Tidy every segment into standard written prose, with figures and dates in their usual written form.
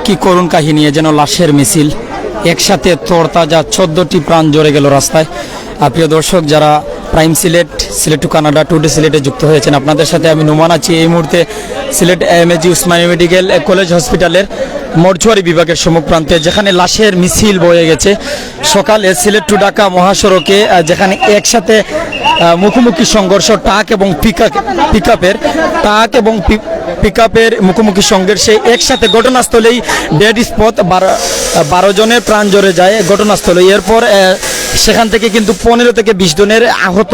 কি করুণ কাহিনী, যেন লাশের মিছিল, একসাথে তরতাজা 14টি প্রাণ জড়ে গেল রাস্তায়। প্রিয় দর্শক, যারা prime Sylhet to Canada today সিলেটে যুক্ত হয়েছেন, আপনাদের সাথে আমি নুমান আছি এই মুহূর্তে Sylhet MAG Usmani medical college হসপিটালের মর্চুয়ারি বিভাগের সম্মুখ প্রান্তে, যেখানে লাশের মিছিল বয়ে গেছে। সকালে সিলেট টু ঢাকা মহাসড়কে যেখানে একসাথে মুখোমুখি সংঘর্ষ ট্রাক এবং পিকআপের মুখোমুখি সংঘর্ষে একসাথে ঘটনাস্থলেই ডেড স্পট 12 জনের প্রাণ জড়ে যায় ঘটনাস্থলে। এরপর সেখান থেকে কিন্তু 15 থেকে 20 জনের আহত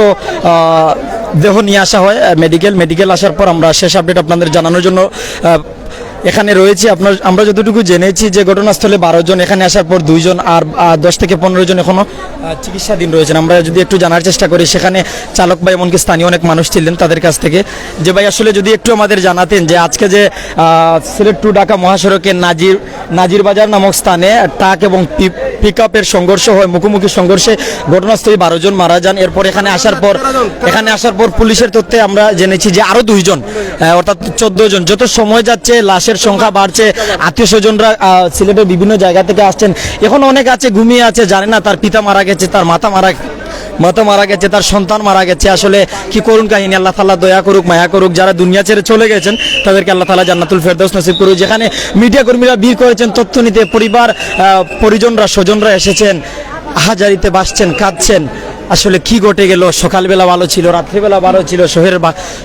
দেহ নিয়ে আসা হয় মেডিকেল আসার পর আমরা শেষ আপডেট আপনাদের জানানোর জন্য এখানে রয়েছি। আমরা যতটুকু জেনেছি যে ঘটনাস্থলে 12 জন, এখানে আসার পর 2 জন, আর 10 থেকে 15 জন এখনো চিকিৎসাধীন রয়েছেন। আমরা যদি একটু জানার চেষ্টা করি, সেখানে চালক ভাই এমনকি স্থানীয় অনেক মানুষ ছিলেন, তাদের কাছ থেকে যে ভাই আসলে যদি একটু আমাদের জানাতেন যে আজকে যে সিলেট টু ঢাকা মহাসড়কে নাজির বাজার নামক স্থানে ট্রাক এবং পিকআপের সংঘর্ষ হয়, মুখোমুখি সংঘর্ষে ঘটনাস্থলে 12 জন মারা যান। এরপর এখানে আসার পর পুলিশের তথ্যে আমরা জেনেছি যে আরো 2 জন, অর্থাৎ 14 জন। যত সময় যাচ্ছে লাশের সংখ্যা বাড়ছে, আত্মীয় স্বজনরা সিলেটের বিভিন্ন জায়গা থেকে আসছেন। এখন অনেক আছে ঘুমিয়ে আছে, জানে না তার পিতা মারা গেছে, তার মাতা মারা গেছে, তার সন্তান মারা গেছে। আসলে কি করুণ কাহিনী। আল্লাহ তাআলা দয়া করুক, মায়া করুক। যারা দুনিয়া ছেড়ে চলে গেছেন তাদেরকে আল্লাহ তাআলা জান্নাতুল ফেরদৌস নসিব করুক। যেখানে মিডিয়া কর্মীরা ভিড় করেছেন তথ্য নিতে, পরিজনরা স্বজনরা এসেছেন, আহাজারিতে বাসছেন, কাঁদছেন। আসলে কি ঘটে গেল? সকালবেলা ভালো ছিল, রাত্রিবেলা ভালো ছিল,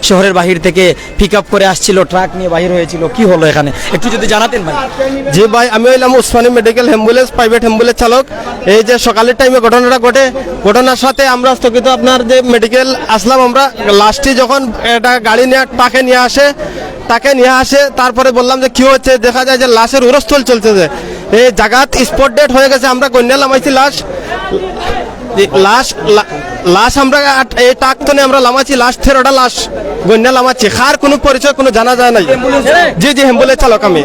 শহরের বাহির থেকে পিকআপ করে আসছিল, ট্রাক নিয়ে বাহির হয়েছিল, কি হলো এখানে একটু যদি জানাতেন ভাই। জি ভাই, আমি হইলাম Usmani medical ambulance, private ambulance চালক। এই যে সকালের টাইমে ঘটনাটা ঘটে, ঘটনার সাথে আমরা স্থগিত আপনার যে মেডিকেল আসলাম। আমরা লাস্টে যখন এটা গাড়ি নিয়ে ট্রাকে নিয়ে আসে, তারপরে বললাম যে কি হচ্ছে, দেখা যায় যে লাশের উড়স্থল চলছে, এই জায়গাত স্পট ডেট হয়ে গেছে। আমরা কন্যা নামাইছি লাশ আমরা এই টাকতনে আমরা লামাচ্ছি, লাশ 13টা লাশ গন্যা লামাচ্ছি। খার কোনো পরিচয় কোনো জানা যায় নাই। জি অ্যাম্বুলেন্স চালক আমি।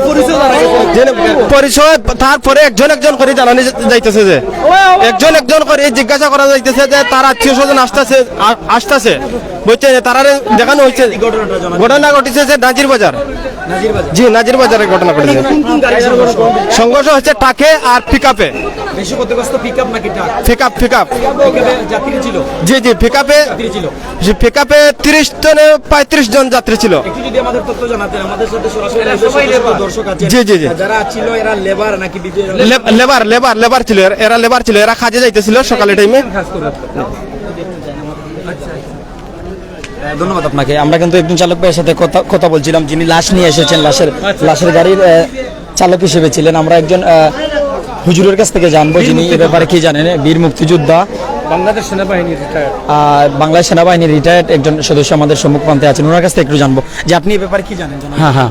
পরিচয় তারপরে একজন করে জানানো যাইতেছে, যে একজন করে জিজ্ঞাসা করা যাইতেছে যে তার আত্মীয় স্বজন আসতেছে বুঝছে, তারা দেখানো হয়েছে। ঘটনা ঘটেছে যে নাজির বাজার। জি নাজির বাজারের ঘটনা ঘটেছে। সংঘর্ষ হচ্ছে ট্রাকে আর পিকআপে। পিকআপ জি পিকআপে 30 থেকে 35 জন যাত্রী ছিল। জি লেবার ছিল, এরা কাজে যাইতেছিল সকালে টাইমে। ধন্যবাদ আপনাকে। আমরা কিন্তু একজন চালক ভাইয়ের সাথে কথা বলছিলাম, যিনি লাশ নিয়ে এসেছেন, লাশের গাড়ির চালক হিসেবে ছিলেন। আমরা একজন হুজুরের কাছ থেকে জানবো যিনি এ ব্যাপারে কি জানেন। বীর মুক্তিযোদ্ধা, বাংলাদেশ সেনাবাহিনীর রিটায়ার্ড একজন সদস্য আমাদের সম্মুখ প্রান্তে আছেন, ওনার কাছ থেকে একটু জানবো যে আপনি এ ব্যাপারে কি জানেন। হ্যাঁ,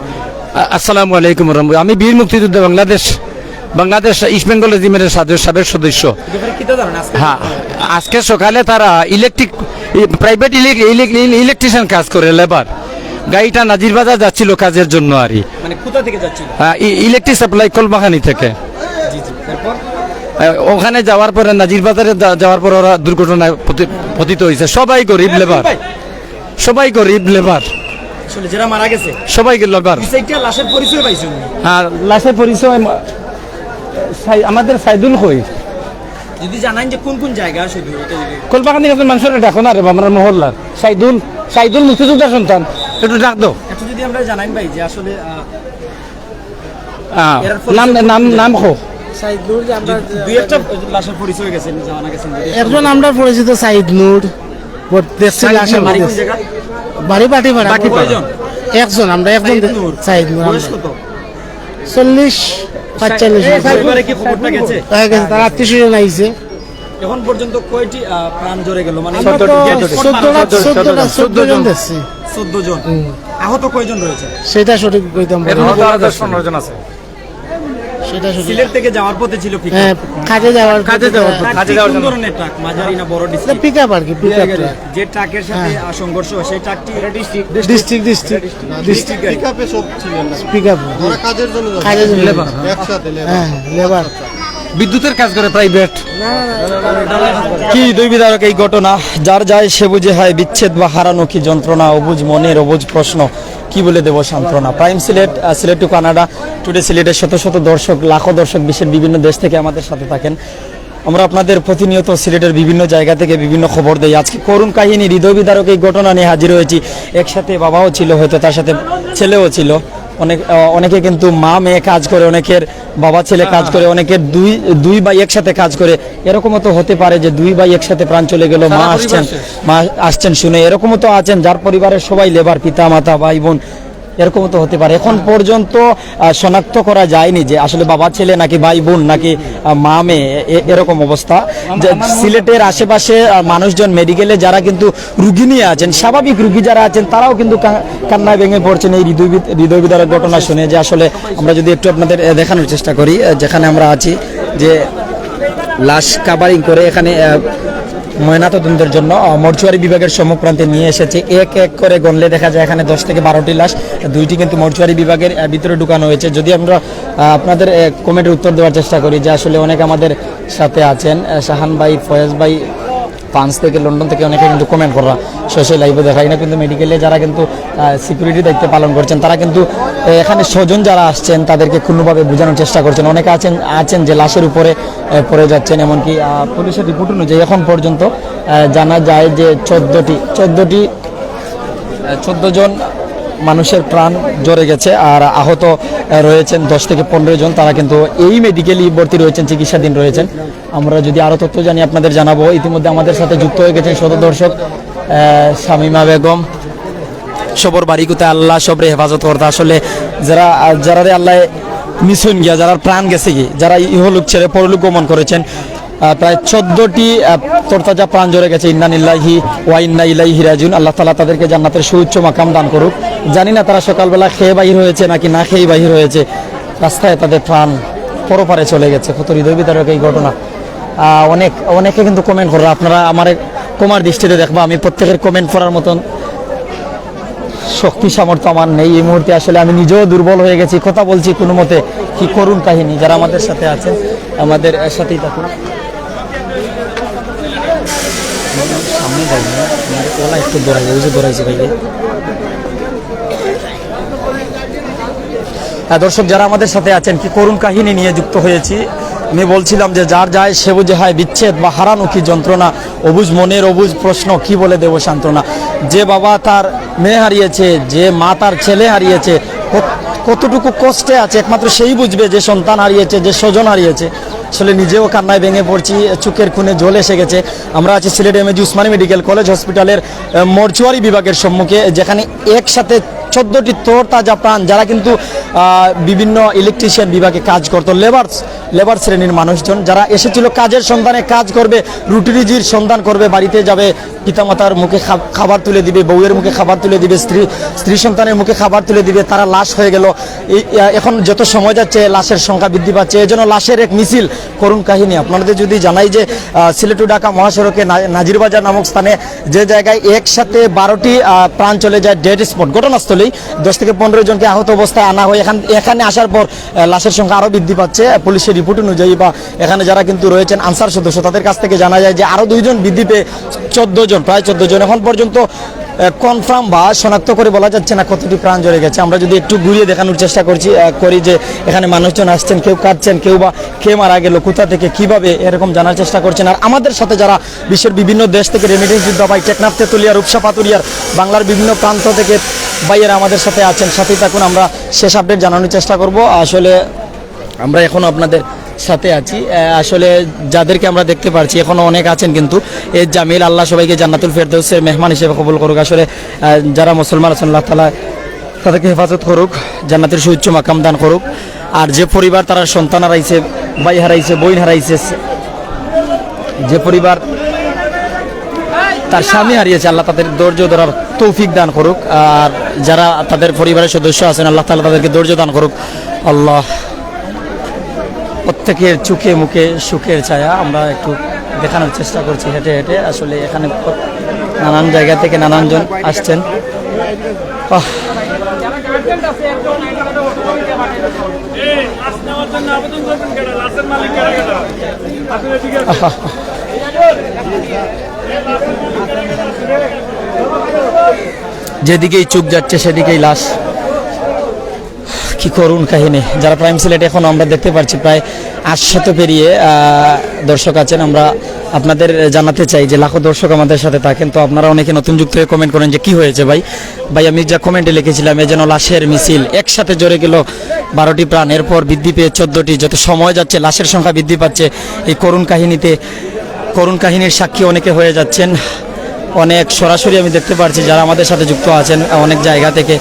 আসসালামু আলাইকুম রহমতুল্লাহ। আমি বীর মুক্তিযোদ্ধা, বাংলাদেশ ইস্ট বেঙ্গল রেজিমেন্টের সাবেক সদস্য। হ্যাঁ, আজকে সকালে তারা প্রাইভেট ইলেকট্রিশিয়ান কাজ করে, লেবার। গাড়িটা নাজির বাজার যাচ্ছিল কাজের জন্য। আর কোথা থেকে যাচ্ছিল? ইলেকট্রিক সাপ্লাই কলমাখানি থেকে। ওখানে যাওয়ার পরে নাজির বাজারে যাওয়ার পর ওরা দুর্ঘটনায় পতিত হয়েছে। সবাই গরিব লেবার, যারা মারা গেছে সবাই লেবার। লাশের পরিচয় পাইছেন? হ্যাঁ, লাশের পরিচয় আমাদের সাইদুল কই। যদি জানান যে কোন জায়গা, শুধু কলবাগানি মানুষের ডাকো না রে, আমার মহল্লার সাইদুল মুক্তিযোদ্ধার সন্তান, একটু ডাক দো। একটু যদি আমরা জানাই ভাই যে আসলে নাম খো একজন আমরা পরিচিত সাইদ নূর, বাড়ি পাটি একজন আমরা একজন সাইদ নূর, 40-45 তার আত্মীয় স্বজন আইছে। এখন পর্যন্ত কয়টি প্রাণ জড়ে গেল? মানে 14 জন দেখছি। 14 জন। আহত কয়জন রয়েছে সেটা সঠিক কইতাম। 15 জন আছে। সেটা সিলেট থেকে যাওয়ার পথে ছিল পিকআপ। হ্যাঁ, কাজে যাওয়ার কোন ধরনের ট্রাক? মাঝারি না বড়? পিকআপ আর কি। পিকআপ যে ট্রাকের সাথে সংঘর্ষ হয় সেই ট্রাকটি ডিস্ট্রিক্ট পিকআপে সব ছিল না। পিকআপ ওরা কাজের জন্য লেবার, একসাথে লেবার। বিদ্যুতের কাজ করে প্রাইভেট। কি দুর্বিধারক এই ঘটনা। যার যায় সে বুঝে হয় বিচ্ছেদ বা হারানো কি যন্ত্রণা, অবুঝ মনের অবুঝ প্রশ্ন। কি বলে দেবো সান্ত্বনা। Prime Sylhet, Sylhet to Canada today সিলেটের শত শত দর্শক, লাখো দর্শক বিশ্বের বিভিন্ন দেশ থেকে আমাদের সাথে থাকেন। আমরা আপনাদের প্রতিনিয়ত সিলেটের বিভিন্ন জায়গা থেকে বিভিন্ন খবর দেই। আজকে করুণ কাহিনী, হৃদয় বিদারক এই ঘটনা নিয়ে হাজির হয়েছি। একসাথে বাবাও ছিল, হয়তো তার সাথে ছেলেও ছিল। অনেকে কিন্তু মা মেয়ে কাজ করে, অনেকের বাবা ছেলে কাজ করে, অনেকের দুই ভাই একসাথে কাজ করে। এরকমও তো হতে পারে যে দুই ভাই একসাথে প্রাণ চলে গেল, মা আসছেন শুনে। এরকমও তো আছেন যার পরিবারের সবাই লেবার, পিতা মাতা ভাই বোন, এরকমও তো হতে পারে। এখন পর্যন্ত শনাক্ত করা যায়নি যে আসলে বাবা ছেলে নাকি ভাই বোন নাকি মা মেয়ে, এরকম অবস্থা। যে সিলেটের আশেপাশে মানুষজন মেডিকেলে যারা কিন্তু রুগী নিয়ে আছেন, স্বাভাবিক রুগী যারা আছেন, তারাও কিন্তু কান্নায় ভেঙে পড়ছেন এই হৃদয় বিদারক ঘটনা শুনে। যে আসলে আমরা যদি একটু আপনাদের দেখানোর চেষ্টা করি, যেখানে আমরা আছি, যে লাশ কাভারিং করে এখানে ময়নাতদন্তের জন্য মর্চুয়ারি বিভাগের সম্মুখপ্রান্তে নিয়ে এসেছে। এক এক করে গণলে দেখা যায় এখানে 10 থেকে 12টি লাশ, 2টি কিন্তু মর্চুয়ারি বিভাগের ভিতরে ঢুকানো হয়েছে। যদি আমরা আপনাদের কমেন্টের উত্তর দেওয়ার চেষ্টা করি, যে আসলে অনেক আমাদের সাথে আছেন, শাহান ভাই, ফয়েজ ভাই, ফ্রান্স থেকে, লন্ডন থেকে অনেকে কিন্তু কমেন্ট করা সোশ্যাল লাইভে দেখায় না, কিন্তু মেডিকেলে যারা কিন্তু সিকিউরিটি দায়িত্ব পালন করছেন, তারা কিন্তু এখানে স্বজন যারা আসছেন তাদেরকে ক্ষুণ্ণভাবে বোঝানোর চেষ্টা করছেন। অনেকে আছেন যে লাশের উপরে পড়ে যাচ্ছেন। এমনকি পুলিশের রিপোর্ট অনুযায়ী এখন পর্যন্ত জানা যায় যে 14 জন মানুষের প্রাণ জ্বরে গেছে, আর আহত রয়েছেন 10 থেকে 15 জন। তারা কিন্তু এই মেডিকেলই ভর্তি রয়েছেন, চিকিৎসাধীন রয়েছেন। আমরা যদি আরও তথ্য জানি আপনাদের জানাবো। ইতিমধ্যে আমাদের সাথে যুক্ত হয়ে গেছেন শত দর্শক, শামিমা বেগম। সবর বাড়ি কোথায়, আল্লাহ সবরে হেফাজত করতে। আসলে যারা আল্লাহ মিশন গিয়া, যারা প্রাণ গেছে গিয়ে, যারা ইহলোক ছেড়ে পরলোক গমন করেছেন, প্রায় 14টি তরতাজা প্রাণ জ্বরে গেছে। ইন্না লিল্লাহি ওয়া ইন্না ইলাইহি রাজিউন। আল্লাহ তাআলা তাদেরকে জান্নাতের সুউচ্চ মাকাম দান করুক। জানি না তারা সকালবেলা খেয়ে বাহির হয়েছে নাকি না খেয়ে বাহির হয়েছে, রাস্তায় তাদের প্রাণ পরপারে চলে গেছে। কত হৃদয় বিদারক এই ঘটনা। অনেকে কিন্তু কমেন্ট করো, আপনারা আমার কমার দৃষ্টিতে দেখবো। আমি প্রত্যেকের কমেন্ট করার মতন শক্তি সামর্থ্য আমার নেই এই মুহূর্তে। আসলে আমি নিজেও দুর্বল হয়ে গেছি, কথা বলছি কোনো মতে। কি করুণ কাহিনী। যারা আমাদের সাথে আছেন আমাদের সাথেই থাকুন। সামনে যাই না, ওলা একটু দৌড়াইছে ভাইকে। দর্শক যারা আমাদের সাথে আছেন, কি করুণ কাহিনী নিয়ে যুক্ত হয়েছি। আমি বলছিলাম যে যার যায় সে বুঝে হয় বিচ্ছেদ বা হারানো কি যন্ত্রণা, অবুঝ মনের অবুঝ প্রশ্ন, কি বলে দেব সান্ত্বনা। যে বাবা তার মেয়ে হারিয়েছে, যে মা তার ছেলে হারিয়েছে, কতটুকু কষ্টে আছে একমাত্র সেই বুঝবে। যে সন্তান হারিয়েছে, যে স্বজন হারিয়েছে, আসলে নিজেও কান্নায় ভেঙে পড়ছি, চোখের খুনে জল এসে গেছে। আমরা আছি Sylhet MAG Usmani medical college হসপিটালের মর্চুয়ারি বিভাগের সম্মুখে, যেখানে একসাথে 14টি তরতাজা প্রাণ, যারা কিন্তু বিভিন্ন ইলেকট্রিশিয়ান বিভাগে কাজ করতো, লেবার শ্রেণীর মানুষজন, যারা এসেছিল কাজের সন্ধানে, কাজ করবে, রুটি রুজির সন্ধান করবে, বাড়িতে যাবে, পিতামাতার মুখে খাবার তুলে দিবে, বউয়ের মুখে খাবার তুলে দিবে, স্ত্রী সন্তানের মুখে খাবার তুলে দিবে, তারা লাশ হয়ে গেল। এখন যত সময় যাচ্ছে লাশের সংখ্যা বৃদ্ধি পাচ্ছে। এই জন্য লাশের এক মিছিল, করুণ কাহিনী। আপনাদের যদি জানাই যে সিলেট টু ঢাকা মহাসড়কে নাজিরবাজার নামক স্থানে যে জায়গায় একসাথে 12টি প্রাণ চলে যায়, ডেড স্পট, ঘটনাস্থলেই 10 থেকে 15 জনকে আহত অবস্থায় আনা হয়। এখানে আসার পর লাশের সংখ্যা আরও বৃদ্ধি পাচ্ছে। পুলিশের রিপোর্ট অনুযায়ী বা এখানে যারা কিন্তু রয়েছেন আনসার সদস্য, তাদের কাছ থেকে জানা যায় যে আরও 2 জন বৃদ্ধি পেয়ে 14 জন, প্রায় 14 জন। এখন পর্যন্ত কনফার্ম বা শনাক্ত করে বলা যাচ্ছে না কতটি প্রাণ জ্বরে গেছে। আমরা যদি একটু ঘুরিয়ে দেখানোর চেষ্টা করি যে এখানে মানুষজন আসছেন, কেউ কাঁদছেন, কেউ বা কে মারা গেল, কোথা থেকে, কিভাবে, এরকম জানার চেষ্টা করছেন। আর আমাদের সাথে যারা বিশ্বের বিভিন্ন দেশ থেকে রেমিটেন্স যোদ্ধা ভাই, টেকনাফ, তেতুলিয়া, রূপসা, পাতুরিয়ার, বাংলার বিভিন্ন প্রান্ত থেকে ভাইয়েরা আমাদের সাথে আছেন, সাথেই থাকুন। আমরা শেষ আপডেট জানানোর চেষ্টা করব। আসলে আমরা এখনও আপনাদের সাথে আছি। আসলে যাদেরকে আমরা দেখতে পাচ্ছি এখনো অনেক আছেন, কিন্তু এই জামিল, আল্লাহ সবাইকে জান্নাতুল ফেরদৌসের মেহমান হিসেবে কবুল করুক। আসলে যারা মুসলমান আছেন, আল্লাহ তাআলা তাদেরকে হেফাজত করুক, জান্নাতের সুউচ্চ মাকাম দান করুক। আর যে পরিবার তারা সন্তান হারাইছে, ভাই হারাইছে, বোন হারাইছে, যে পরিবার তার স্বামী হারিয়েছে, আল্লাহ তাদের ধৈর্য ধরার তৌফিক দান করুক। আর যারা তাদের পরিবারের সদস্য আছেন, আল্লাহ তাআলা তাদেরকে ধৈর্য দান করুক। আল্লাহ প্রত্যেকের চোখে মুখে সুখের ছায়া আমরা একটু দেখানোর চেষ্টা করছি হেঁটে হেঁটে। আসলে এখানে নানান জায়গা থেকে নানানজন আসছেন। যেদিকেই চোখ যাচ্ছে সেদিকেই লাশ। কি করুণ কাহিনী, যারা প্রাইম সিলেট এখন আমরা দেখতে পাচ্ছি প্রায় 800 পেরিয়ে দর্শক আছেন। আমরা আপনাদের জানাতে চাই যে লাখো দর্শক আমাদের সাথে থাকেন, তো আপনারা অনেকে নতুন যুক্ত হয়ে কমেন্ট করেন যে কি হয়েছে ভাই। ভাই আমি যা কমেন্টে লিখেছিলাম, এ যেন লাশের মিছিল, একসাথে জড়ে গেল 12টি প্রাণ, এরপর বৃদ্ধি পেয়ে 14টি, যত সময় যাচ্ছে লাশের সংখ্যা বৃদ্ধি পাচ্ছে। এই করুণ কাহিনীর সাক্ষী অনেকে হয়ে যাচ্ছেন। অনেক সরাসরি আমি দেখতে পাচ্ছি যারা আমাদের সাথে যুক্ত আছেন অনেক জায়গা থেকে।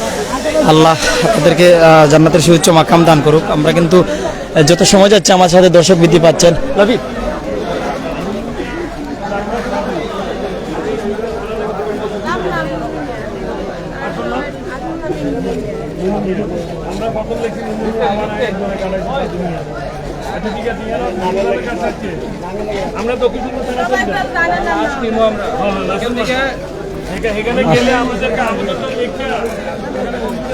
আল্লাহ তাদেরকে জান্নাতের সুউচ্চ মাকাম দান করুক। আমরা কিন্তু যত সময় যাচ্ছে আমার সাথে দর্শক বৃদ্ধি পাচ্ছেন। রবি আমরা তো কিছু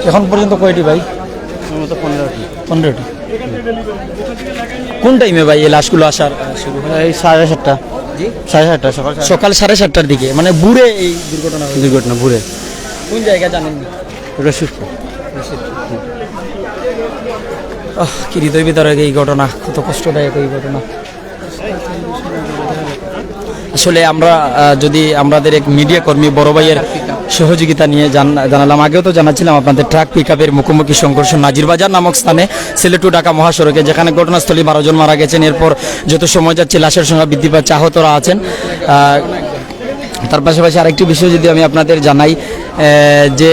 এখন পর্যন্ত কয়টি ভাই? 15টি। কোন টাইমে ভাই এই লাশগুলো আসার শুরু হয়? এই 7:30 7:30 সকাল 7:30টার দিকে, মানে বুড়ে এই দুর্ঘটনা ভুরে কোন জায়গা জানেন? রশিদপুর। কি হৃদয় বিতরক এই ঘটনা, কত কষ্টদায়ক এই ঘটনা। আসলে আমরা যদি আমাদের এক মিডিয়া কর্মী বড় ভাইয়ের সহযোগিতা নিয়ে জানালাম, আগেও তো জানাচ্ছিলাম আপনাদের, ট্রাক পিকআপের মুখোমুখি সংঘর্ষ নাজিরবাজার নামক স্থানে সিলেট টু ঢাকা মহাসড়কে, যেখানে ঘটনাস্থলে 12 জন মারা গেছেন। এরপর যত সময় যাচ্ছে লাশের সংখ্যা বৃদ্ধি পাচ্ছে, আহতরা আছেন। তার পাশাপাশি আরেকটি বিষয় যদি আমি আপনাদের জানাই, যে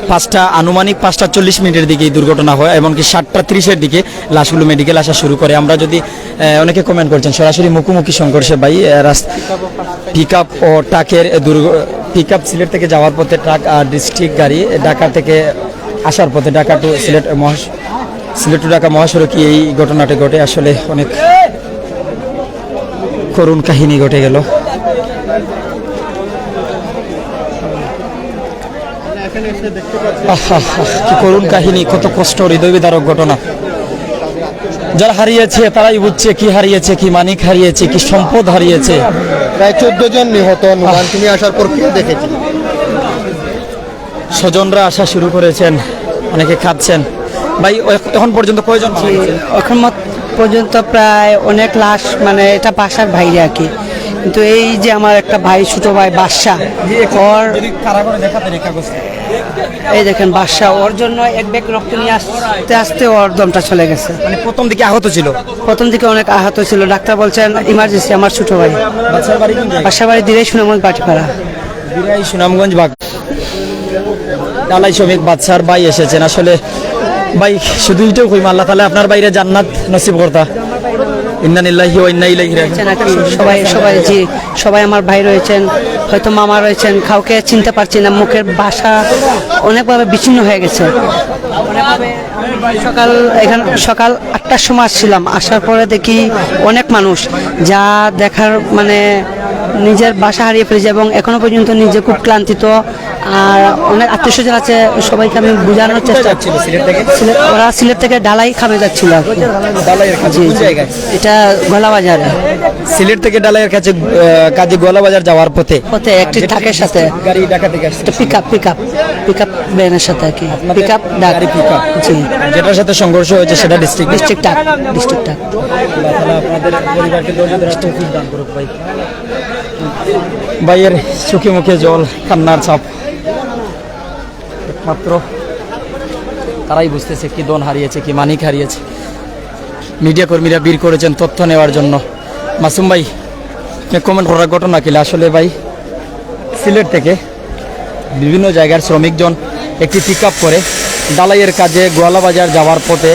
5টা আনুমানিক 5:40 মিনিটের দিকে এই দুর্ঘটনা হয়, এমনকি 7:30-এর দিকে লাশগুলো মেডিকেল আসা শুরু করে। আমরা যদি অনেকে কমেন্ট করছেন সরাসরি মুখোমুখি সংঘর্ষে ভাই, পিকআপ ও ট্রাকের পিকআপ সিলেট থেকে যাওয়ার পথে, ট্রাক ডিস্ট্রিক্ট গাড়ি ঢাকা থেকে আসার পথে ঢাকা টু সিলেট টু ঢাকা মহাসড়কে এই ঘটনাটি ঘটে। আসলে অনেক করুণ কাহিনী ঘটে গেল। কি করুণ কাহিনী, কত কষ্ট, হৃদয় বিদারক ঘটনা। যারা হারিয়েছে তারাই বুঝছে কি হারিয়েছে, কি মানিক হারিয়েছে, কি সম্পদ হারিয়েছে। প্রায় 14 জন নিহত। নুমান, তুমি আসার পর কি দেখেছি? স্বজনরা আসা শুরু করেছেন, অনেকে খাচ্ছেন। ভাই এখন পর্যন্ত কয়জন? এখন পর্যন্ত প্রায় অনেক লাশ, মানে এটা বাসার বাইরে আর কি। কিন্তু এই যে আমার একটা ভাই, ছোট ভাই বাদশা, ওর এই দেখেন বাদশা, ওর জন্য এক ব্যাগ রক্ত নিয়ে আসতে আসতে ওর দমটা চলে গেছে। মানে প্রথম দিকে আহত ছিল? প্রথম দিকে অনেক আহত ছিল, ডাক্তার বলছেন ইমার্জেন্সি। আমার ছোট ভাই বাচ্চার বাড়ি কোন জায়গায়? বাসা বাড়ি দিলেই সুনামগঞ্জ বাটিপাড়া। দিরাই সুনামগঞ্জ বাগ ডালাই শ্রমিক বাচ্চার ভাই এসেছেন। আসলে ভাই শুধু এটাও কইম, আল্লাহ তাআলা আপনার বাইরে জান্নাত নসিব করতা। ইন্না লিল্লাহি ওয়া ইন্না ইলাইহি রাজিউন। সবাই আমার ভাই রয়েছেন, হয়তো মামা রয়েছেন, কাউকে চিনতে পারছি না, মুখের ভাষা অনেকভাবে বিচ্ছিন্ন হয়ে গেছে। সকাল 8টার সময় আসছিলাম, আসার পরে দেখি অনেক মানুষ, যা দেখার মানে নিজের বাসা হারিয়ে ফেলেছে এবং এখনো পর্যন্ত নিজে খুব ক্লান্তিত। আর অনেক আত্মীয় স্বজন আছে, সবাইকে আমি বোঝানোর চেষ্টা করছি। ওরা সিলেট থেকে ডালাই খামে যাচ্ছিল। এটা গলাবাজার, সিলেট থেকে ডালাইয়ের কাছে গলাবাজার যাওয়ার পথে একটি ট্রাকের সাথে, গাড়ি ঢাকা থেকে আসছে, পিকআপ ভ্যানের সাথে আর কি। পিকআপ জি, যেটার সাথে সংঘর্ষ হয়েছে সেটা ডিস্ট্রিক্ট ট্রাক। আপনাদের পরিবারকে তৌফিক দান করুক ভাই। ভাইয়ের চোখে মুখে জল, কান্নার ছাপ, একমাত্র তারাই বুঝতেছে কি দন হারিয়েছে, কি মানিক হারিয়েছে। মিডিয়া কর্মীরা ভিড় করেছেন তথ্য নেওয়ার জন্য। মাসুম ভাই, কমেন্ট করার ঘটনা কিলা? আসলে ভাই সিলেট থেকে বিভিন্ন জায়গার শ্রমিকজন একটি পিকআপ করে ডালাইয়ের কাজে গোয়ালাবাজার যাওয়ার পথে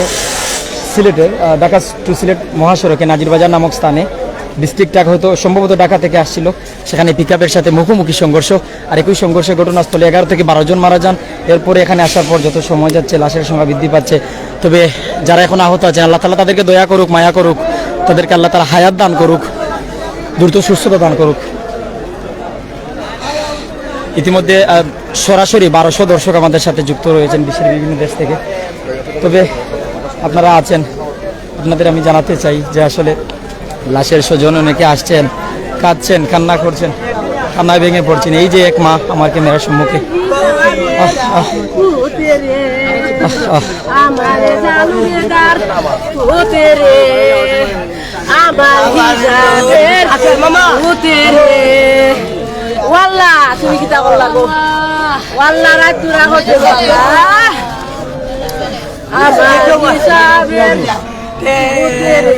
সিলেটের ঢাকা টু সিলেট মহাসড়কে নাজিরবাজার নামক স্থানে ডিস্ট্রিক্ট ট্রাক হয়তো সম্ভবত ঢাকা থেকে আসছিল, সেখানে পিকআপের সাথে মুখোমুখি সংঘর্ষ। আর একই সংঘর্ষের ঘটনাস্থলে 11 থেকে 12 জন মারা যান। এরপরে এখানে আসার পর যত সময় যাচ্ছে লাশের সংখ্যা বৃদ্ধি পাচ্ছে। তবে যারা এখন আহত আছেন, আল্লাহ তাআলা তাদেরকে দয়া করুক, মায়া করুক, তাদেরকে আল্লাহ তাআলা হায়াত দান করুক, দ্রুত সুস্থতা দান করুক। ইতিমধ্যে সরাসরি 1200 দর্শক আমাদের সাথে যুক্ত রয়েছেন বিশ্বের বিভিন্ন দেশ থেকে। তবে আপনারা আছেন, আপনাদের আমি জানাতে চাই যে আসলে লাশের স্বজন অনেকে আসছেন, কাঁদছেন, কান্না করছেন, কান্নায় ভেঙে পড়ছেন। এই যে এক মা আমার ক্যামেরার সম্মুখে, রে আমারে জালুমেদার হতে রে আমার হিজাবের হতে রে ওয়াল্লাহ তুমি কি তা বললা গো ওয়াল্লাহ রাত তুরা হতে আমার হিজাবের হতে রে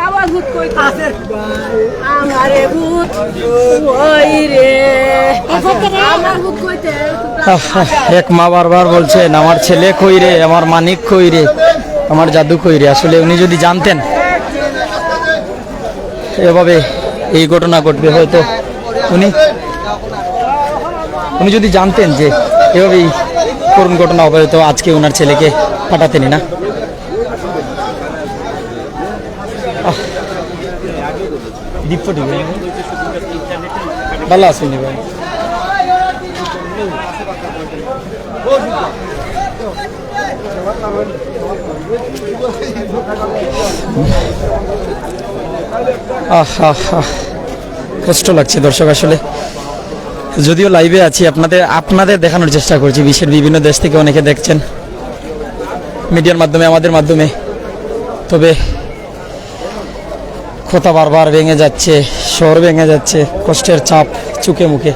আওয়াজ ভূত কইতাছে আমারে ভূত ওই রে আমার ভূত কইতে এক মা বারবার বলছেন আমার ছেলে কই রে, আমার মানিক কই রে, আমার জাদু কই রে। আসলে উনি যদি জানতেন এভাবে এই ঘটনা ঘটবে, হয়তো উনি যদি জানতেন যে এভাবেই করুণ ঘটনা হবে, হয়তো আজকে ওনার ছেলেকে পাঠাতেনি না। ভালো আসেনি ভাই। কষ্ট লাগছে দর্শক, আসলে যদিও লাইভে আছি আপনাদের দেখানোর চেষ্টা করছি। বিশ্বের বিভিন্ন দেশ থেকে অনেকে দেখছেন মিডিয়ার মাধ্যমে, আমাদের মাধ্যমে। তবে কথা বারবার ভেঙে যাচ্ছে, শহর ভেঙে যাচ্ছে, কষ্টের চাপ চোখে মুখে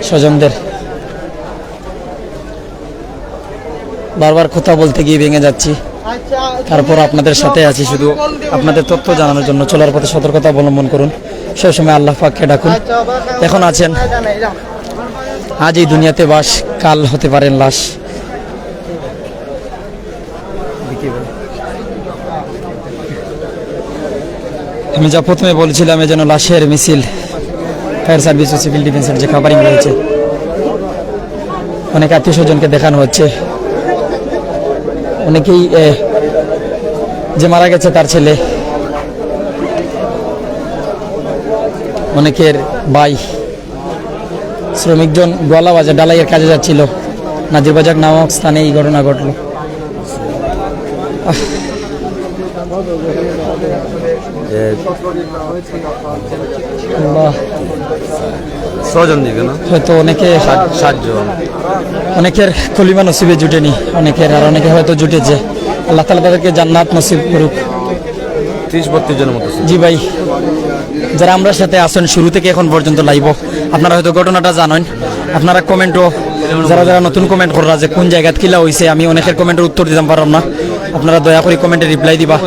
স্বজনদের। বারবার কথা বলতে গিয়ে ভেঙে যাচ্ছি, তারপর আপনাদের সাথে আছি শুধু আপনাদের তথ্য জানানোর জন্য। চলার পথে সতর্কতা অবলম্বন করুন, সবসময় আল্লাহ পাককে ডাকুন। এখন আছেন, আজ এই দুনিয়াতে বাস, কাল হতে পারেন লাশ। আমি যা প্রথমে বলছিলাম, এ যেন লাশের মিছিল। ফায়ার সার্ভিস ও সিভিল ডিফেন্সের যে খাবারিং রয়েছে, অনেক আত্মীয় স্বজনকে দেখানো হচ্ছে। অনেকেই যে মারা গেছে তার ছেলে, অনেকের ভাই। শ্রমিকজন গোয়ালা বাজার ডালাইয়ের কাজে যাচ্ছিল, নাজিরবাজার নামক স্থানে এই ঘটনা ঘটল। হয়তো অনেকের কলিমা নসিবে জুটেনি, অনেকের আর অনেকে হয়তো জুটেছে। আল্লাহ তাআলা তাদেরকে জান্নাত নসিব করুক। 30-32 জনের মতো। জি ভাই, যারা আমরা সাথে আসেন শুরু থেকে এখন পর্যন্ত লাইভ, আপনারা হয়তো ঘটনাটা জানেন। আপনারা কমেন্টও, যারা যারা নতুন কমেন্ট করা যে কোন জায়গায় কিলা হয়েছে, আমি অনেকের কমেন্টের উত্তর দিতে পারলাম না, আপনারা দয়া করে কমেন্টে রিপ্লাই দিবা।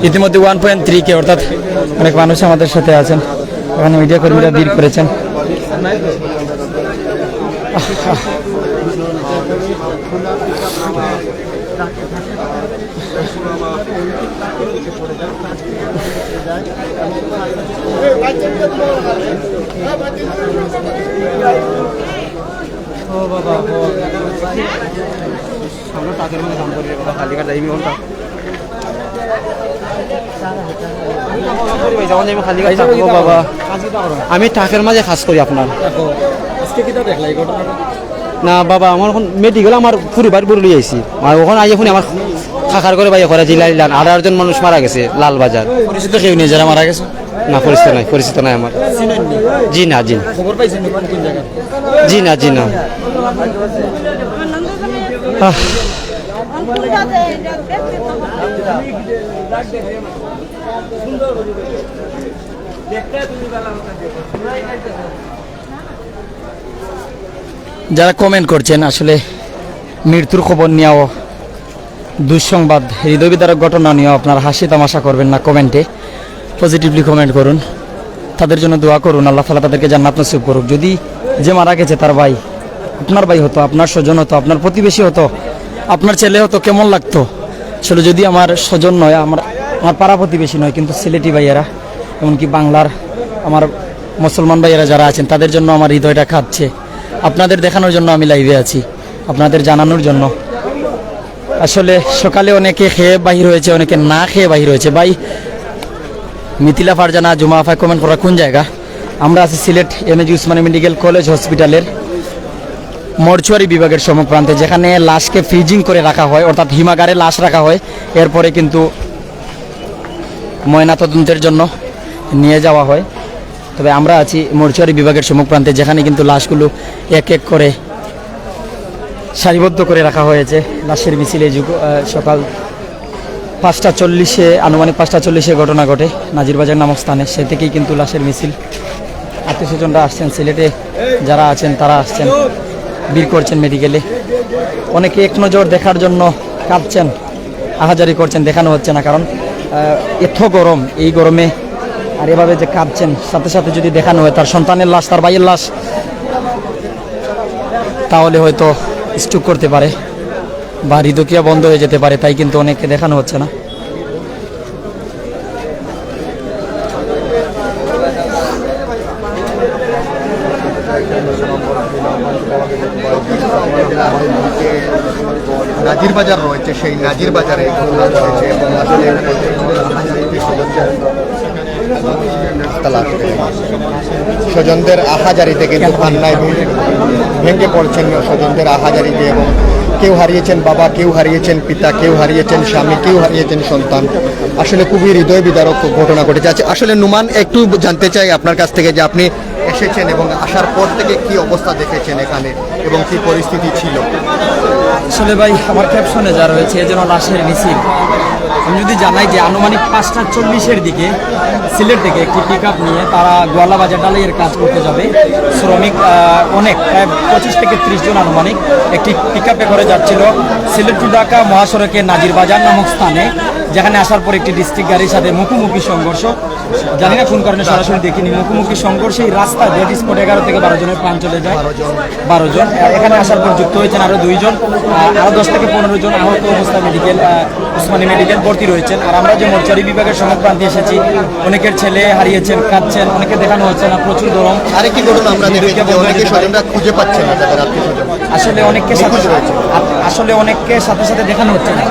ইতিমধ্যে 1.3K অর্থাৎ অনেক মানুষ আমাদের সাথে আছেন, এখানে মিডিয়া কর্মীরা ভিড় করেছেন। আমি টাকের মাঝে কাজ করি আপনার না বাবা, আমার এখন মেডিকেল আমার পরিবার বলে আইছি, আর ওখানে আই এখন আমার খাখার করে বাইরে করে জিলা 18 জন মানুষ মারা গেছে লালবাজার। পরিচিত কেউ নেই যারা মারা গেছে? না, পরিচিত নাই আমার। জি না খবর পাইছেন কোন জায়গায়? জি না যারা কমেন্ট করছেন, আসলে মৃত্যুর খবর নিয়েও, দুঃসংবাদ, হৃদয় বিদারক ঘটনা নিয়েও আপনারা হাসি তামাশা করবেন না, কমেন্টে পজিটিভলি কমেন্ট করুন। তাদের জন্য দোয়া করুন, আল্লাহ তাআলা তাদেরকে জান্নাত নসিব করুক। যদি যে মারা গেছে তার ভাই, আপনার ভাই হতো, আপনার স্বজন হতো, আপনার প্রতিবেশী হতো, আপনার ছেলে হতো, কেমন লাগতো? আসলে যদি আমার স্বজন নয়, আমার পাড়া প্রতিবেশী নয়, কিন্তু সিলেটি ভাইয়েরা, এমনকি বাংলার আমার মুসলমান ভাইয়েরা যারা আছেন, তাদের জন্য আমার হৃদয়টা কাঁদছে। আপনাদের দেখানোর জন্য আমি লাইভে আছি, আপনাদের জানানোর জন্য। আসলে সকালে অনেকে খেয়ে বাহির হয়েছে, অনেকে না খেয়ে বাহির হয়েছে। ভাই মিথিলা ফারজানা জুমা আফায় কমেন্ট করা কোন জায়গা? আমরা আছি Sylhet MAG Usmani medical college হসপিটালের মর্চুয়ারি বিভাগের সম্মুখপ্রান্তে, যেখানে লাশকে ফ্রিজিং করে রাখা হয়, অর্থাৎ হিমাগারে লাশ রাখা হয়, এরপরে কিন্তু ময়নাতদন্তের জন্য নিয়ে যাওয়া হয়। তবে আমরা আছি মর্চুয়ারি বিভাগের সম্মুখপ্রান্তে, যেখানে কিন্তু লাশগুলো এক এক করে সারিবদ্ধ করে রাখা হয়েছে লাশের মিছিলে সকাল 5:40 আনুমানিক 5:40 ঘটনা ঘটে নাজিরবাজার নামক স্থানে। সে থেকেই কিন্তু লাশের মিছিল, আত্মীয় স্বজনরা আসছেন, সিলেটে যারা আছেন তারা আসছেন, ভিড় করছেন মেডিকেলে। অনেকে এক নজর দেখার জন্য কাঁদছেন, আহাজারি করছেন, দেখানো হচ্ছে না, কারণ এত গরম, এই গরমে আর এভাবে যে কাঁদছেন, সাথে সাথে যদি দেখানো হয় তার সন্তানের লাশ, তার ভাইয়ের লাশ, তাহলে হয়তো স্ট্রোক করতে পারে বা হৃদক্রিয়া বন্ধ হয়ে যেতে পারে, তাই কিন্তু অনেককে দেখানো হচ্ছে না। নাজির বাজার রয়েছে, সেই নাজির বাজারে ঘটনা রয়েছে এবং আসলে স্বজনদের আহাজারিতে কিন্তু কান্নায় ভেঙে পড়ছেন স্বজনদের আহাজারিতে, এবং কেউ হারিয়েছেন বাবা, কেউ হারিয়েছেন পিতা, কেউ হারিয়েছেন স্বামী, কেউ হারিয়েছেন সন্তান। আসলে খুবই হৃদয় বিদারক ঘটনা ঘটেছে। আসলে নুমান, একটু জানতে চাই আপনার কাছ থেকে যে আপনি এসেছেন এবং আসার পর থেকে কি অবস্থা দেখেছেন এখানে এবং কি পরিস্থিতি ছিল? আসলে ভাই, আমার ক্যাপশনে যা রয়েছে যেন লাশের মিছিল। আমি যদি জানাই যে আনুমানিক 5:40 দিকে সিলেট থেকে একটি পিক আপ নিয়ে তারা গোয়ালা বাজার ডালাইয়ের কাজ করতে যাবে। শ্রমিক অনেক, প্রায় 25 থেকে 30 জন আনুমানিক একটি পিক আপে করে যাচ্ছিল সিলেট টু ঢাকা মহাসড়কে নাজিরবাজার নামক স্থানে, যেখানে আসার পর একটি ডিস্ট্রিক্ট গাড়ির সাথে মুখোমুখি সংঘর্ষ। জানি না কোন কারণে, সরাসরি দেখিনি, মুখোমুখি সংঘর্ষে এই রাস্তায় ডেড স্পট 11 থেকে 12 জনের প্রাণ চলে যায়। 12 জন। এখানে আসার পর যুক্ত হয়েছেন আরও 2 জন, আরও 10 থেকে 15 জন আহত অবস্থায় মেডিকেল, উসমানী মেডিকেল ভর্তি রয়েছেন। আর আমরা যে মোর্চারি বিভাগের সংক্রান্তি এসেছি, অনেকের ছেলে হারিয়েছেন, কাঁদছেন, অনেকে দেখানো হচ্ছে না, প্রচুর গরম। আরেকটি ঘটনা আমরা দেখেছি যে অনেকে স্বজনরা খুঁজে পাচ্ছে না তাদের আত্মীয়স্বজন। আসলে অনেককে সাথে সাথে দেখানো হচ্ছে না,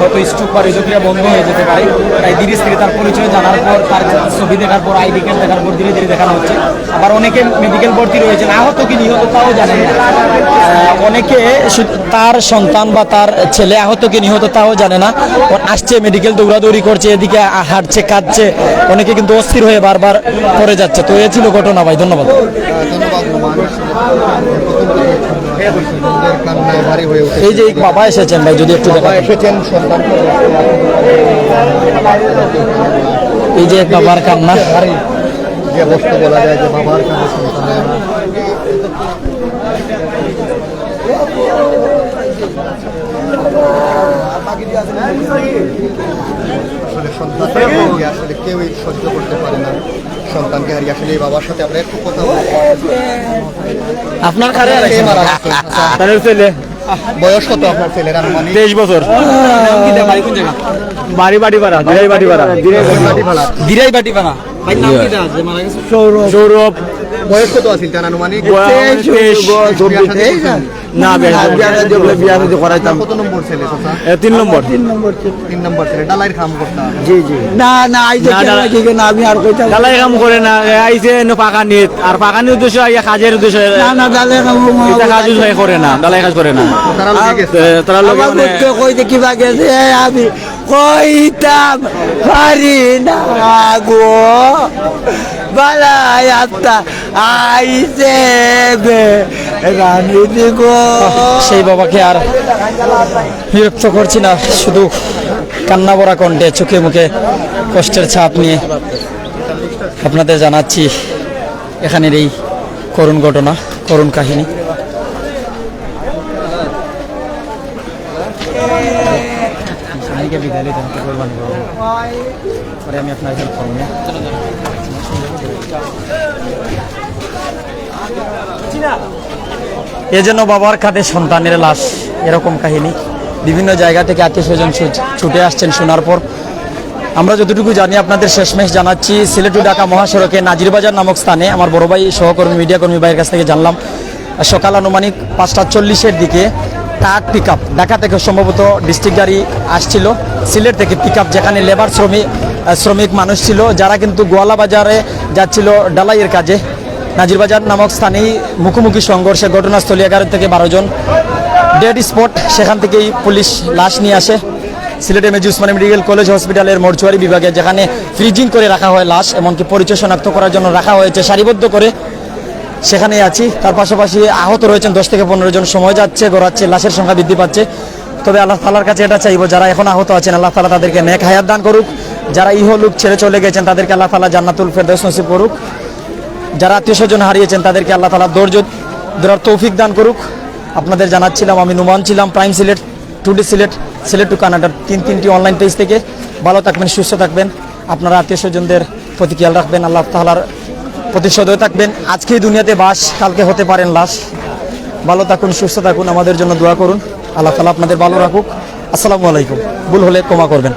হয়তো স্ট্রোক বা হৃদক্রিয়া বন্ধ হয়ে যেতে পারে, তাই ধীরে ধীরে তার পরিচয় জানার পর, তার ছবি দেখার পর, আইডি কার্ড দেখার পর ধীরে ধীরে দেখানো হচ্ছে। আবার অনেকে মেডিকেল ভর্তি রয়েছেন, আহত কি নিহত তাও জানেন না। অনেকে তার সন্তান বা তার ছেলে আহত কি নিহত তাও জানে না, আসছে মেডিকেল দৌড়াদৌড়ি করছে, এদিকে হাঁটছে, কাঁদছে, অনেকে কিন্তু অস্থির হয়ে বারবার পড়ে যাচ্ছে। তো এ ছিল ঘটনা ভাই, ধন্যবাদ। এই যে বাবা এসেছেন ভাই, যদি একটু দেখা এসেছেন সন্তান, এই যে বাবার কান্না, যে অবস্থা বলা যায় যে বাবার কাছে সন্তানের আসলে সন্তানকে আসলে কেউই সহ্য করতে পারে না, সন্তানকে হারিয়ে। আসলে এই বাবার সাথে আমরা একটু কথা বলবো। আপনার কারে ছেলে বয়স কত আপনার ছেলের? আনুমানিক 23 বছর। বাড়ি বাড়িপাড়া, দিরাই বাড়িপাড়া, দিরাই বাটিপাড়া। ভাই নাম কি আছে মারা গেছে? সৌরভ। বয়স কত আছিল তার আনুমানিক? না, বিয়া করাইতাম। কত নম্বর ছেলে? 3 নম্বর। 3 নম্বর ছেলে। ডালাইয়ের কাম করতাম। জি জি। না না, আমি আর কইতাম ডালাই কাম করে না, আইছে পাকা নিত, আর পাকা নিত উদ্দেশ্য কাজের উদ্দেশ্য, না ডালে কাজ করে না, ডালাই কাজ করে না। তারা লগে গেছে। তারা লোক কইতে কিবা গেছে, আমি কইতাম পারি না গো, বালাই আত্মা আইছে রানী গো। সেই বাবাকে আর বিরক্ত করছি না, শুধু কান্না ভরা কণ্ঠে, চোখে মুখে কষ্টের ছাপ নিয়ে আপনাদের জানাচ্ছি এখানের এই করুণ ঘটনা, করুণ কাহিনী। আমি আপনার হেল্প করবো। এজন্য বাবার কাঁধে সন্তানের লাশ, এরকম কাহিনী। বিভিন্ন জায়গা থেকে আত্মীয় স্বজন ছুটে আসছেন শোনার পর। আমরা যতটুকু জানি আপনাদের শেষমেশ জানাচ্ছি, সিলেট টু ঢাকা মহাসড়কে নাজিরবাজার নামক স্থানে আমার বড় ভাই সহকর্মী মিডিয়া কর্মী ভাইয়ের কাছ থেকে জানলাম, সকাল আনুমানিক 5:40 দিকে ট্রাক পিক আপ ঢাকা থেকে সম্ভবত ডিস্ট্রিক্ট গাড়ি আসছিল সিলেট থেকে পিক আপ, যেখানে লেবার শ্রমিক মানুষ ছিল, যারা কিন্তু গোয়ালা বাজারে যাচ্ছিল ডালাইয়ের কাজে। নাজিরবাজার নামক স্থানেই মুখোমুখি সংঘর্ষে ঘটনাস্থলে 11 থেকে 12 জন ডেড স্পট। সেখান থেকেই পুলিশ লাশ নিয়ে আসে সিলেটের মেজর উসমানী মেডিকেল কলেজ হসপিটালের মর্চুয়ারি বিভাগে, যেখানে ফ্রিজিং করে রাখা হয় লাশ, এমনকি পরিচয় শনাক্ত করার জন্য রাখা হয়েছে সারিবদ্ধ করে। সেখানেই আছি। তার পাশাপাশি আহত রয়েছেন 10 থেকে 15 জন। সময় যাচ্ছে, গড়াচ্ছে, লাশের সংখ্যা বৃদ্ধি পাচ্ছে। তবে আল্লাহ তাআলার কাছে এটা চাইবো, যারা এখন আহত আছেন আল্লাহ তাআলা তাদেরকে নেক হায়াত দান করুক। যারা ইহলোক ছেড়ে চলে গেছেন তাদেরকে আল্লাহ তাআলা জান্নাতুল ফেরদাউস নসিব করুক। যারা আত্মীয় স্বজন হারিয়েছেন তাদেরকে আল্লাহ তাআলা ধৈর্য ধরার তৌফিক দান করুক। আপনাদের জানাচ্ছিলাম আমি নুমান ছিলাম, prime Sylhet, today Sylhet, Sylhet to কানাডার তিনটি অনলাইন পেজ থেকে। ভালো থাকবেন, সুস্থ থাকবেন, আপনারা আত্মীয় স্বজনদের প্রতি খেয়াল রাখবেন, আল্লাহ তাআলার প্রতি সদয় থাকবেন। আজকেই দুনিয়াতে বাস, কালকে হতে পারেন লাশ। ভালো থাকুন, সুস্থ থাকুন, আমাদের জন্য দোয়া করুন। আল্লাহ তাআলা আপনাদের ভালো রাখুক। আসসালামু আলাইকুম। ভুল হলে ক্ষমা করবেন।